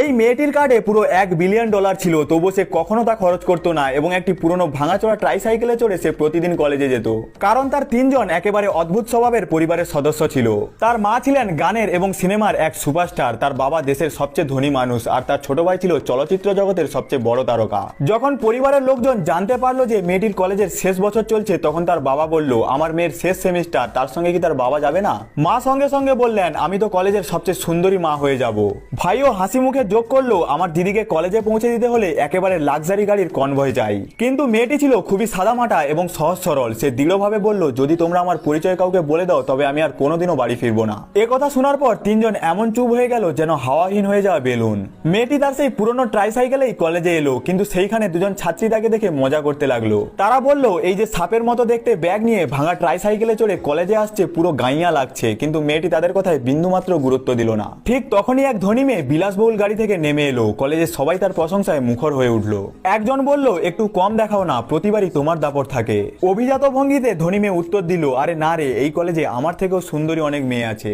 এই মেয়েটির কার্ডে পুরো $1 বিলিয়ন ছিল, তবুও সে কখনো তা খরচ করতো না এবং একটি পুরনো ভাঙাচোরা ট্রাইসাইকেলে চড়ে সে প্রতিদিন কলেজে যেত। কারণ তার 3জন একেবারে অদ্ভুত স্বভাবের পরিবারের সদস্য ছিল। তার মা ছিলেন গানের এবং সিনেমার এক সুপারস্টার, তার বাবা দেশের সবচেয়ে ধনী মানুষ, আর তার ছোট ভাই ছিল চলচ্চিত্র জগতের সবচেয়ে বড় তারকা। যখন পরিবারের লোকজন জানতে পারলো যে মেয়েটির কলেজের শেষ বছর চলছে, তখন তার বাবা বলল, আমার মেয়ের শেষ সেমিস্টার, তার সঙ্গে কি তার বাবা যাবে না? মা সঙ্গে সঙ্গে বললেন, আমি তো কলেজের সবচেয়ে সুন্দরী মা হয়ে যাব। ভাইও হাসি মুখে যোগ করলো, আমার দিদিকে কলেজে পৌঁছে দিতে হলে একেবারে লাক্সারি গাড়ির কনভয় চাই। কিন্তু মেয়েটি ছিল খুবই সাদামাটা এবং সহজ সরল। সে দৃঢ়ভাবে বলল, যদি তোমরা আমার পরিচয় কাউকে বলে দাও তবে আমি আর কোনোদিনও বাড়ি ফিরবো না। এ কথা শোনার পর 3জন এমন চুপ হয়ে গেল যেন হাওয়াহীন হয়ে যাওয়া বেলুন। মেয়েটি তার সেই পুরনো ট্রাইসাইকেলেই কলেজে এলো, কিন্তু সেইখানে দুজন ছাত্রী তাকে দেখে মজা করতে লাগলো। তারা বলল, এই যে সাপের মতো দেখতে ব্যাগ নিয়ে ভাঙা ট্রাইসাইকেলে চড়ে কলেজে আসছে, পুরো গাইয়া লাগছে। কিন্তু মেয়েটি তাদের কথায় বিন্দুমাত্র গুরুত্ব দিল না। ঠিক তখনই এক ধনী মেয়ে বিলাসবহুল গাড়ি থেকে নেমে এলো। কলেজের সবাই তার প্রশংসায় মুখর হয়ে উঠল। একজন বলল, একটু কম দেখাও না, প্রতিবারই তোমার দাপট থাকে। অভিজাত ভঙ্গিতে ধনী মেয়ে উত্তর দিল, আরে না রে, এই কলেজে আমার থেকেও সুন্দরী অনেক মেয়ে আছে।